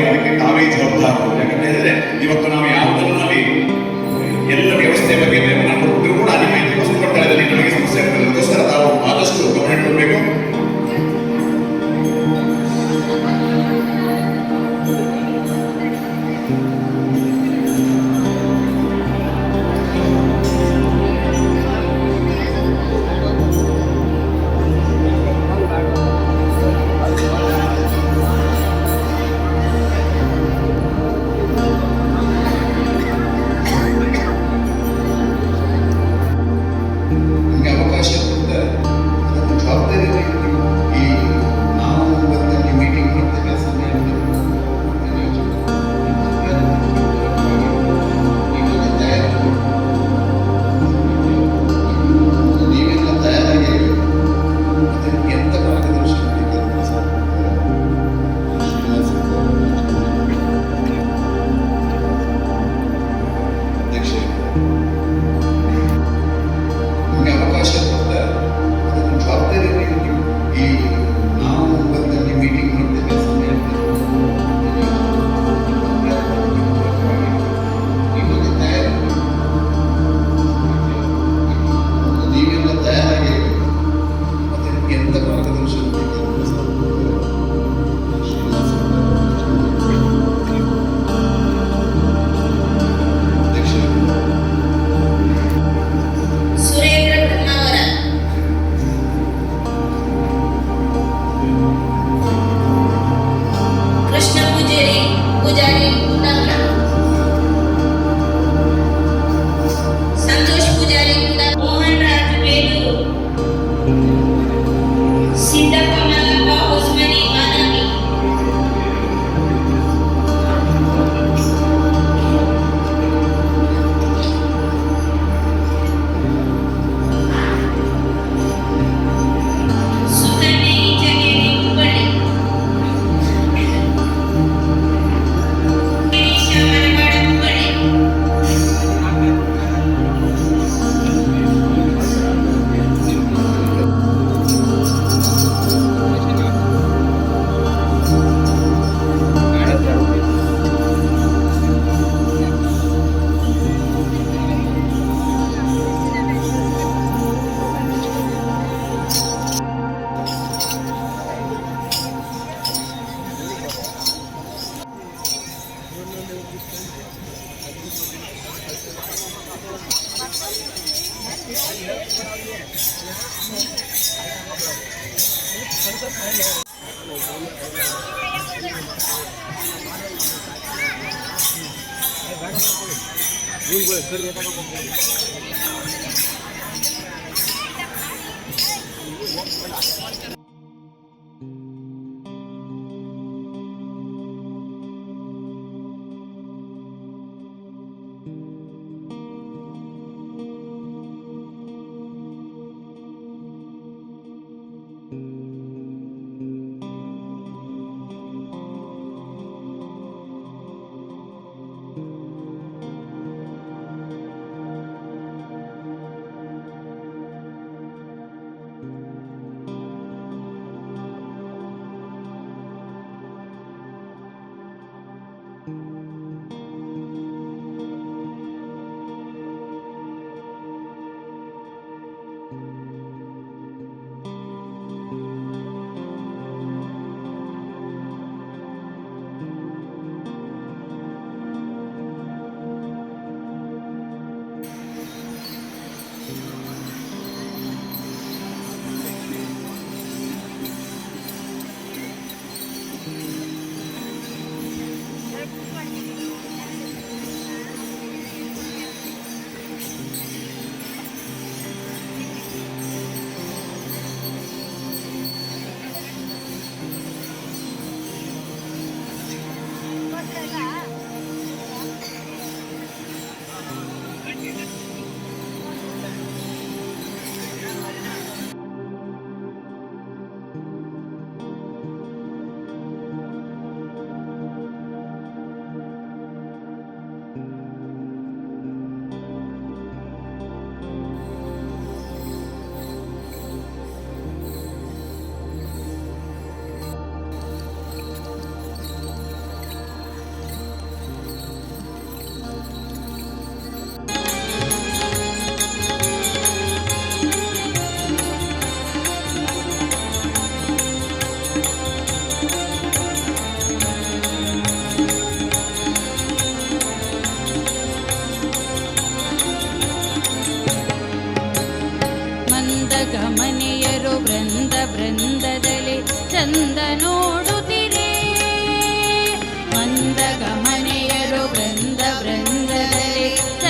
ಅದಕ್ಕೆ ತಾವೇ ಜವಾಬ್ದಾರರು. ಯಾಕಂದ್ರೆ ಇವತ್ತು ನಾವು ಯಾವುದರಲ್ಲಿ ಎಲ್ಲ ವ್ಯವಸ್ಥೆ ಬಗ್ಗೆ ನಾನು ಕೂಡ ನಿಮಗೆ ವಸ್ತುಗಳ ನಮಗೆ ಸಮಸ್ಯೆ ಆಗ್ತದೆ. ಅದಕ್ಕೋಸ್ಕರ ತಾವು ಆದಷ್ಟು ಗಮನ ಇಡಬೇಕು.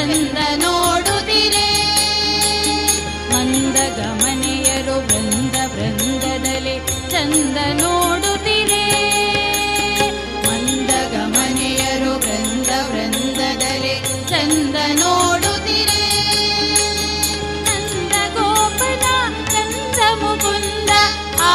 ಚಂದ ನೋಡುತ್ತಿರೆ ಮಂದಗಮನೆಯರು ವೃಂದ ವೃಂದದಲ್ಲಿ ಚಂದ ನೋಡುತ್ತಿರೆ ಮಂದಗಮನೆಯರು ವೃಂದ ವೃಂದದಲ್ಲಿ ಚಂದ ನೋಡುತ್ತಿರೆ ನಂದ ಗೋಪನ ನಂದ ಮುಕುಂದ ಆ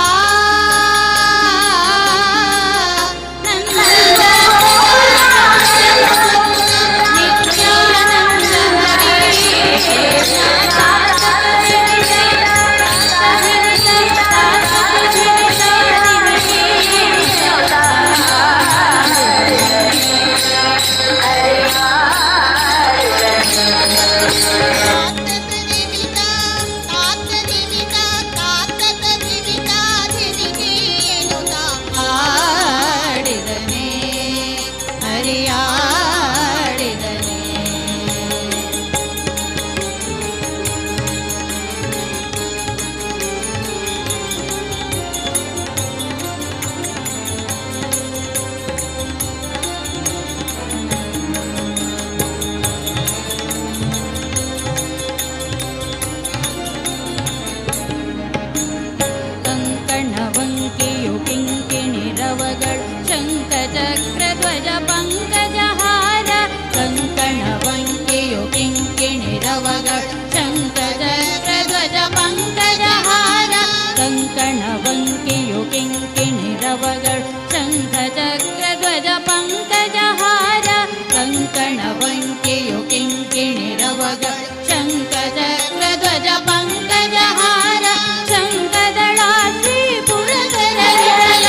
ಶಂಖಚಕ್ರಧ್ವಜ ಪಂಕಜಹಾರ ಕಂಕಣವಂಕೆಯು ಕಿಂಕಿಣಿರವಗಳ ಶಂಖಚಕ್ರಧ್ವಜ ಪಂಕಜಹಾರ ಕಂಕಣವಂಕೆಯು ಕಿಂಕಿಣಿರವಗಳ ಶಂಖಚಕ್ರಧ್ವಜ ಪಂಕಜಹಾರ ಕಂಕಣವಂಕೆಯು ಕಿಂಕಿಣಿರವಗಳ ಶಂಖಚಕ್ರಧ್ವಜ ಪಂಕಜಹಾರ ಶಂಖದಳ ಶ್ರೀ ಪುರಧರ ವಿಠಲ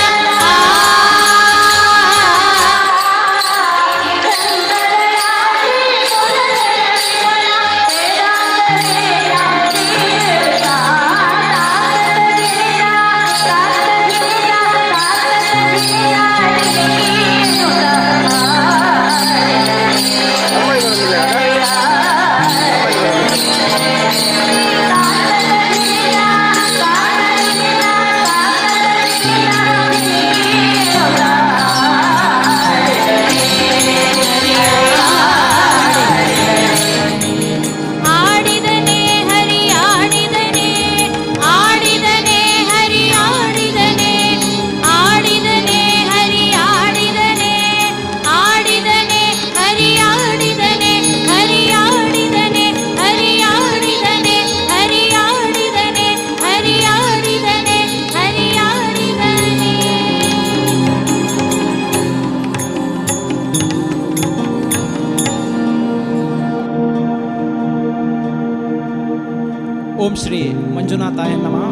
ಓಂ ಶ್ರೀ ಮಂಜುನಾಥಾಯ ನಮಃ.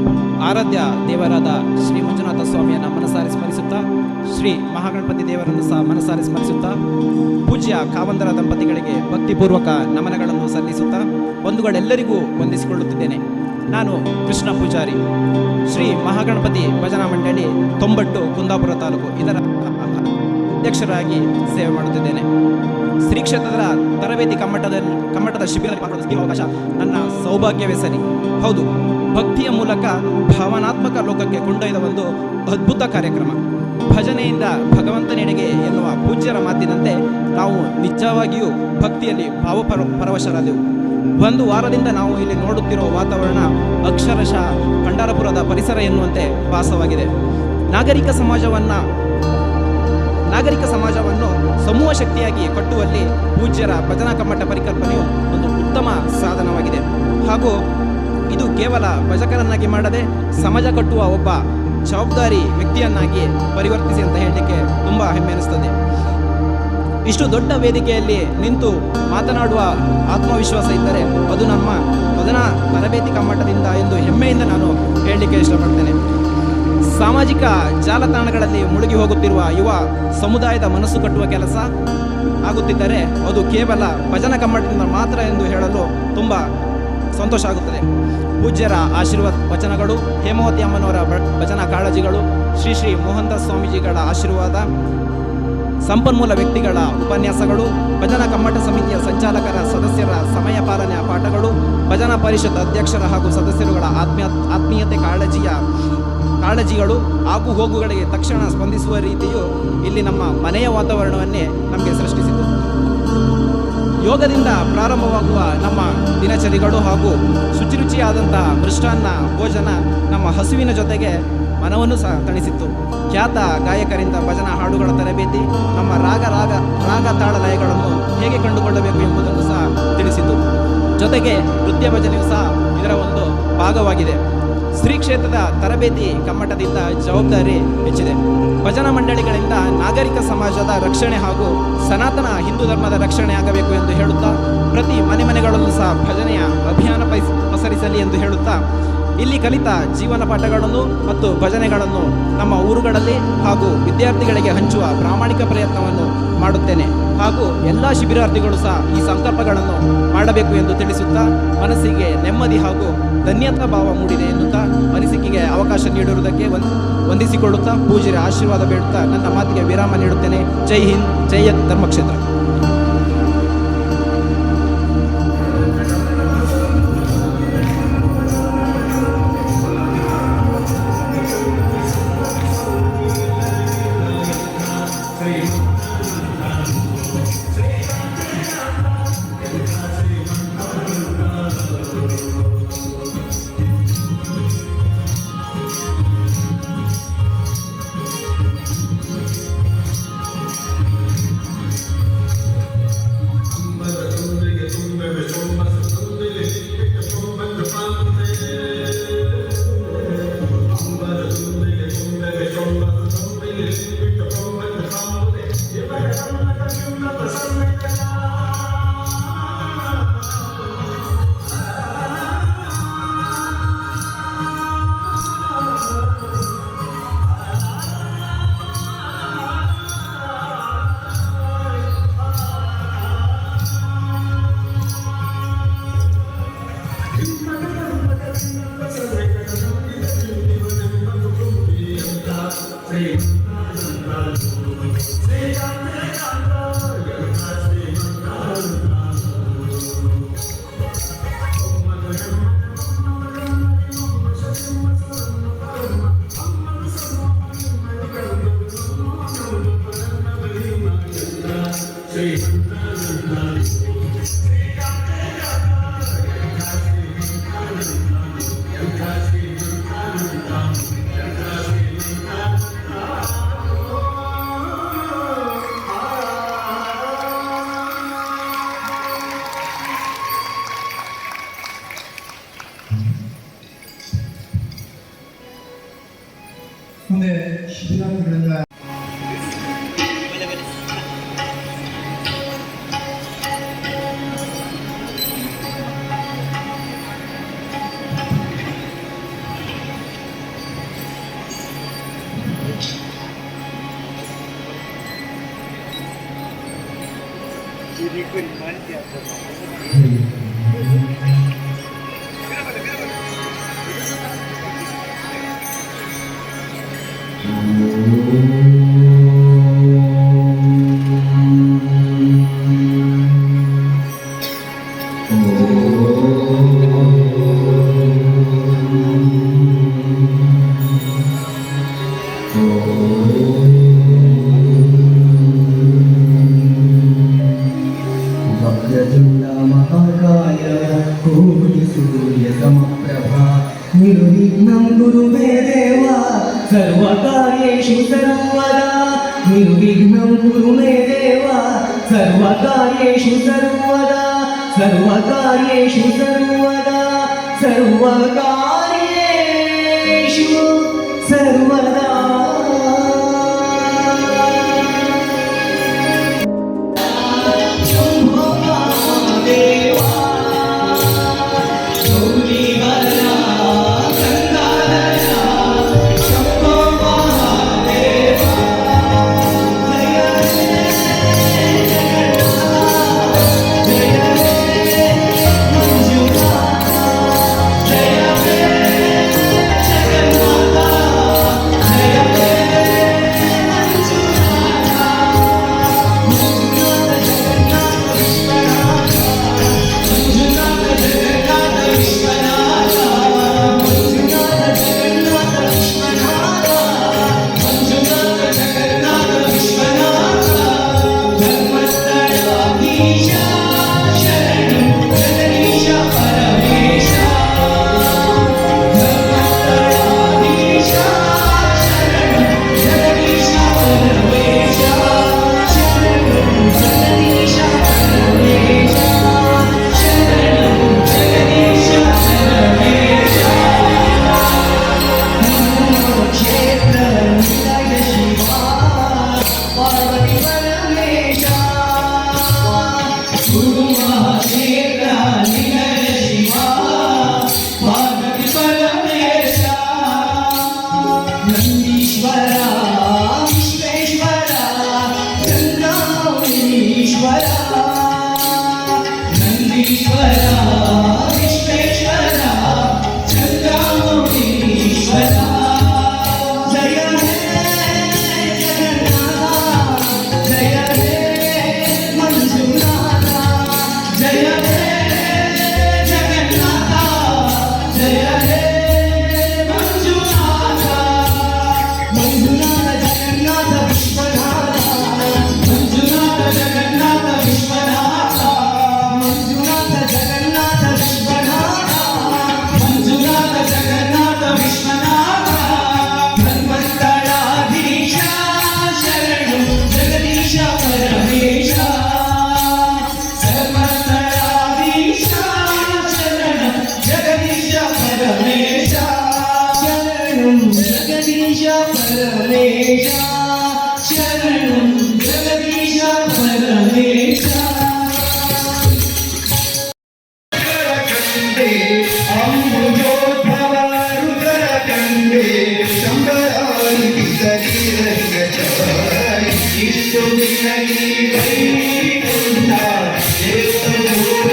ಆರಾಧ್ಯ ದೇವರಾದ ಶ್ರೀ ಮಂಜುನಾಥ ಸ್ವಾಮಿಯನ್ನು ಮನಸಾರಿ ಸ್ಮರಿಸುತ್ತಾ, ಶ್ರೀ ಮಹಾಗಣಪತಿ ದೇವರನ್ನು ಸಹ ಮನಸಾರಿ ಸ್ಮರಿಸುತ್ತಾ, ಪೂಜ್ಯ ಕಾವಂದರ ದಂಪತಿಗಳಿಗೆ ಭಕ್ತಿಪೂರ್ವಕ ನಮನಗಳನ್ನು ಸಲ್ಲಿಸುತ್ತಾ ಬಂಧುಗಳೆಲ್ಲರಿಗೂ ವಂದಿಸಿಕೊಳ್ಳುತ್ತಿದ್ದೇನೆ. ನಾನು ಕೃಷ್ಣ ಪೂಜಾರಿ, ಶ್ರೀ ಮಹಾಗಣಪತಿ ಭಜನಾ ಮಂಡಳಿ ತೊಂಬಟ್ಟು ಕುಂದಾಪುರ ತಾಲೂಕು ಇದರ ಅಧ್ಯಕ್ಷರಾಗಿ ಸೇವೆ ಮಾಡುತ್ತಿದ್ದೇನೆ. ಶ್ರೀ ಕ್ಷೇತ್ರದ ತರಬೇತಿ ಕಮ್ಮಟದ ಶಿಬಿರದಲ್ಲಿ ಪಾಲ್ಗೊಳ್ಳುವ ಅವಕಾಶ ನನ್ನ ಸೌಭಾಗ್ಯವೇ ಸರಿ. ಹೌದು, ಭಕ್ತಿಯ ಮೂಲಕ ಭಾವನಾತ್ಮಕ ಲೋಕಕ್ಕೆ ಕೊಂಡೊಯ್ದ ಒಂದು ಅದ್ಭುತ ಕಾರ್ಯಕ್ರಮ. ಭಜನೆಯಿಂದ ಭಗವಂತನೆಡೆಗೆ ಎನ್ನುವ ಪೂಜ್ಯರ ಮಾತಿನಂತೆ ನಾವು ನಿಜವಾಗಿಯೂ ಭಕ್ತಿಯಲ್ಲಿ ಭಾವಪರವಶರಾದೆವು. ಒಂದು ವಾರದಿಂದ ನಾವು ಇಲ್ಲಿ ನೋಡುತ್ತಿರುವ ವಾತಾವರಣ ಅಕ್ಷರಶಃ ಪಂಢರಪುರದ ಪರಿಸರ ಎನ್ನುವಂತೆ ಭಾಸವಾಗಿದೆ. ನಾಗರಿಕ ಸಮಾಜವನ್ನು ಸಮೂಹ ಶಕ್ತಿಯಾಗಿ ಕಟ್ಟುವಲ್ಲಿ ಪೂಜ್ಯರ ಭಜನಾ ಕಮ್ಮಟ ಪರಿಕಲ್ಪನೆಯು ಒಂದು ಉತ್ತಮ ಸಾಧನವಾಗಿದೆ. ಹಾಗೂ ಇದು ಕೇವಲ ಭಜಕರನ್ನಾಗಿ ಮಾಡದೆ ಸಮಾಜ ಕಟ್ಟುವ ಒಬ್ಬ ಜವಾಬ್ದಾರಿ ವ್ಯಕ್ತಿಯನ್ನಾಗಿ ಪರಿವರ್ತಿಸಿ ಅಂತ ಹೇಳಲಿಕ್ಕೆ ತುಂಬ ಹೆಮ್ಮೆ ಅನಿಸ್ತದೆ. ಇಷ್ಟು ದೊಡ್ಡ ವೇದಿಕೆಯಲ್ಲಿ ನಿಂತು ಮಾತನಾಡುವ ಆತ್ಮವಿಶ್ವಾಸ ಇದ್ದರೆ ಅದು ನಮ್ಮ ಭಜನಾ ತರಬೇತಿ ಕಮ್ಮಟದಿಂದ ಎಂದು ಹೆಮ್ಮೆಯಿಂದ ನಾನು ಹೇಳಲಿಕ್ಕೆ ಇಷ್ಟಪಡ್ತೇನೆ. ಸಾಮಾಜಿಕ ಜಾಲತಾಣಗಳಲ್ಲಿ ಮುಳುಗಿ ಹೋಗುತ್ತಿರುವ ಯುವ ಸಮುದಾಯದ ಮನಸ್ಸು ಕಟ್ಟುವ ಕೆಲಸ ಆಗುತ್ತಿದ್ದರೆ ಅದು ಕೇವಲ ಭಜನಾ ಕಮ್ಮಟದಿಂದ ಮಾತ್ರ ಎಂದು ಹೇಳಲು ತುಂಬ ಸಂತೋಷ ಆಗುತ್ತದೆ. ಪೂಜ್ಯರ ಆಶೀರ್ವಾದ ವಚನಗಳು, ಹೇಮಾವತಿ ಅಮ್ಮನವರ ಭಜನಾ ಕಾಳಜಿಗಳು, ಶ್ರೀ ಶ್ರೀ ಮೋಹನದಾಸ್ ಸ್ವಾಮೀಜಿಗಳ ಆಶೀರ್ವಾದ, ಸಂಪನ್ಮೂಲ ವ್ಯಕ್ತಿಗಳ ಉಪನ್ಯಾಸಗಳು, ಭಜನಾ ಕಮ್ಮಟ ಸಮಿತಿಯ ಸಂಚಾಲಕರ ಸದಸ್ಯರ ಸಮಯ ಪಾಲನೆಯ ಪಾಠಗಳು, ಭಜನಾ ಪರಿಷತ್ ಅಧ್ಯಕ್ಷರ ಹಾಗೂ ಸದಸ್ಯರುಗಳ ಆತ್ಮೀಯತೆ ಕಾಳಜಿಗಳು, ಆಗು ಹೋಗುಗಳಿಗೆ ತಕ್ಷಣ ಸ್ಪಂದಿಸುವ ರೀತಿಯು ಇಲ್ಲಿ ನಮ್ಮ ಮನೆಯ ವಾತಾವರಣವನ್ನೇ ನಮಗೆ ಸೃಷ್ಟಿಸಿತು. ಯೋಗದಿಂದ ಪ್ರಾರಂಭವಾಗುವ ನಮ್ಮ ದಿನಚರಿಗಳು ಹಾಗೂ ಶುಚಿರುಚಿಯಾದಂತಹ ಮೃಷ್ಟಾನ್ನ ಭೋಜನ ನಮ್ಮ ಹಸುವಿನ ಜೊತೆಗೆ ಮನವನ್ನು ಸಹ ತಣಿಸಿತ್ತು. ಖ್ಯಾತ ಗಾಯಕರಿಂದ ಭಜನಾ ಹಾಡುಗಳ ತರಬೇತಿ ನಮ್ಮ ರಾಗ ತಾಳ ಲಯಗಳನ್ನು ಹೇಗೆ ಕಂಡುಕೊಳ್ಳಬೇಕು ಎಂಬುದನ್ನು ಸಹ ತಿಳಿಸಿತು. ಜೊತೆಗೆ ನೃತ್ಯ ಭಜನೆಯು ಸಹ ಇದರ ಒಂದು ಭಾಗವಾಗಿದೆ. ಶ್ರೀ ಕ್ಷೇತ್ರದ ತರಬೇತಿ ಕಮ್ಮಟದಿಂದ ಜವಾಬ್ದಾರಿ ಹೆಚ್ಚಿದೆ. ಭಜನಾ ಮಂಡಳಿಗಳಿಂದ ನಾಗರಿಕ ಸಮಾಜದ ರಕ್ಷಣೆ ಹಾಗೂ ಸನಾತನ ಹಿಂದೂ ಧರ್ಮದ ರಕ್ಷಣೆ ಆಗಬೇಕು ಎಂದು ಹೇಳುತ್ತಾ ಪ್ರತಿ ಮನೆಗಳಲ್ಲೂ ಸಹ ಭಜನೆಯ ಅಭಿಯಾನ ಪಸರಿಸಲಿ ಎಂದು ಹೇಳುತ್ತಾ ಇಲ್ಲಿ ಕಲಿತ ಜೀವನ ಪಾಠಗಳನ್ನು ಮತ್ತು ಭಜನೆಗಳನ್ನು ನಮ್ಮ ಊರುಗಳಲ್ಲಿ ಹಾಗೂ ವಿದ್ಯಾರ್ಥಿಗಳಿಗೆ ಹಂಚುವ ಪ್ರಾಮಾಣಿಕ ಪ್ರಯತ್ನವನ್ನು ಮಾಡುತ್ತೇನೆ ಹಾಗೂ ಎಲ್ಲ ಶಿಬಿರಾರ್ಥಿಗಳು ಸಹ ಈ ಸಂಕಲ್ಪಗಳನ್ನು ಮಾಡಬೇಕು ಎಂದು ತಿಳಿಸುತ್ತಾ ಮನಸ್ಸಿಗೆ ನೆಮ್ಮದಿ ಹಾಗೂ ಧನ್ಯತಾ ಭಾವ ಮೂಡಿದೆ ಎನ್ನುತ್ತಾ ಅನಿಸಿಕೆಗೆ ಅವಕಾಶ ನೀಡಿರುವುದಕ್ಕೆ ವಂದಿಸಿಕೊಳ್ಳುತ್ತಾ ಪೂಜ್ಯರ ಆಶೀರ್ವಾದ ಬೇಡುತ್ತಾ ನನ್ನ ಮಾತಿಗೆ ವಿರಾಮ ನೀಡುತ್ತೇನೆ. ಜೈ ಹಿಂದ್, ಜೈ ಯತ್ ಧರ್ಮಕ್ಷೇತ್ರ. ಮುಂದೆ ಶಿಬಿರಾರ್ಥಿಗಳಿಂದ वक्रतुण्ड महाकाय कोटिसूर्यसमप्रभा निर्विघ्नं कुरु मे देव सर्वकार्येषु सर्वदा निर्विघ्नं कुरु मे देव सर्वकार्येषु सर्वदा सर्वकार्येषु सर्वदा सर्वकार्येषु सर्वदा जय ವಿಶ್ವೇಶ್ವರ ಚಂದ್ರಮೌಳೀಶ್ವರ ಜಯ ಹೇ ಜಗನ್ನಾಥ ಜಯ ಹೇ ಮಂಜುನಾಥ ಜಯ ಹೇ ಜಗನ್ನಾಥ ಜಯ ಹೇ ಮಂಜುನಾಥ ಮಂಜುನಾಥ ಜಗನ್ನಾಥ ವಿಶ್ವನಾಥ ಮಂಜುನಾಥ ಜಗನ್ನಾಥ ವಿಶ್ವನಾಥ ಮಂಜುನಾಥ ಜಗನ್ನಾಥ ವಿಶ್ವನಾಥ ಮಂಜುನಾಥ ಜಗನ್ನಾಥ ವಿಶ್ವನಾಥ ಧನ್ವಂತರಾಧೀಶ ಶರಣು ಜಗದೀಶ ಪರಮೇಶ ಧನ್ವಂತರಾಧೀಶ ಶರಣು ಜಗದೀಶ ಪರಮೇಶ ಶರಣು ಜಗದೀಶ ಪರಮೇಶ ಶರಣು ಜಗದೀಶ ಪರಮೇಶ ಕಂಡೆ ಅಂಬುಜೋದ್ಭವ ರುದ್ರ ಕಂಡೆ ಶಂಬರಾರಿ ಬಿಸಲಿರಂಗ ಚವಾರಿ ಇಷ್ಟು ದಿನಗಿ ವೈಕುಂಠ ದೇವದೂರ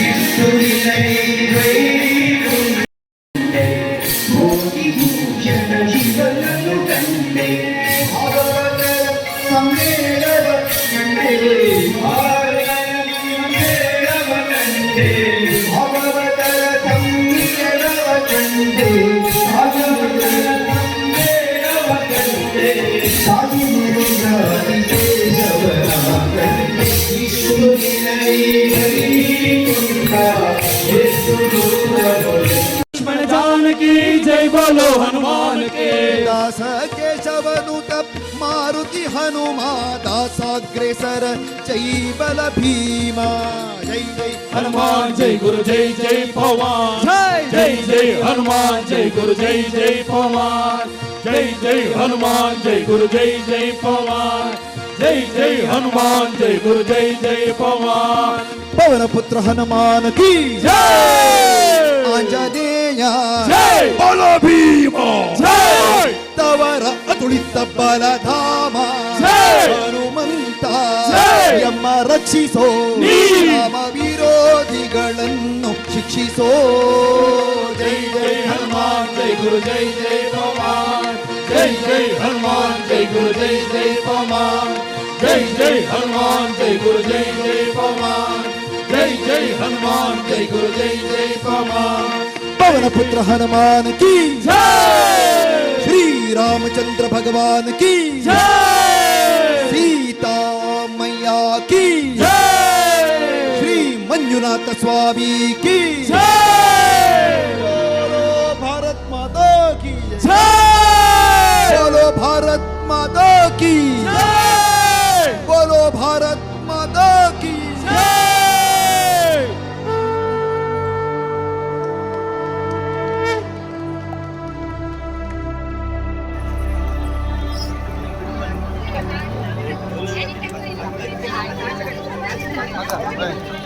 ಇಷ್ಟು ದಿನಗಿ ವೈಕುಂಠ ಭೋಗಿ ಭೂಷಣ ಶಿವನನ್ನು ಕಂಡೆ ಭಾಗವತ ಸಮ್ಮೇಳವ ಕಂಡೆ ಸಮ್ಮೇಳವ ಕಂಡೆ ಭಾಗವತರ ಸಮ್ಮೇಳವ ಕಂಡೆ ಭಾಗವತರ ಸಮ್ಮೇಳವ ಕಂಡೆ ಸಾಗಿ ಮರುಗಾದಿಶೇಷವರ ಕಂಡೆ ಇಷ್ಟು ವೈಕುಂಠ ಎಷ್ಟು ದೂರ जानकी जय बोलो हनुमान के दास केशवनुत मारुति हनुमा दासाग्रेसर जय बल भीमा जय जय हनुमान जय गुरु जय जय पवन जय जय जय हनुमान जय गुरु जय जय पवन जय जय हनुमान जय गुरु जय जय पवन जय जय हनुमान जय गुरु जय जय पवन पवन पुत्र हनुमान की जय आंजनेय जय बोलो भीमा जय तवर अतुलित बलधाम जय ಹನುಮಂತ ಜೈ ಎಮ್ಮ ರಕ್ಷಿಸೋ ನೀ ನಮ್ಮ ವಿರೋಧಿಗಳನ್ನು ಶಿಕ್ಷಿಸೋ जय जय हनुमान जय गुरु जय जय पवन जय जय हनुमान जय गुरु जय जय पवन जय जय हनुमान जय गुरु जय जय पवन जय जय हनुमान जय गुरु जय जय पवन पवन पुत्र हनुमान की जय श्री रामचंद्र भगवान की जय सीता मैया की जय श्री मंजुनाथ स्वामी की जय बोलो भारत माता की जय बोलो भारत माता की जय बोलो भारत माता की जय Thank you.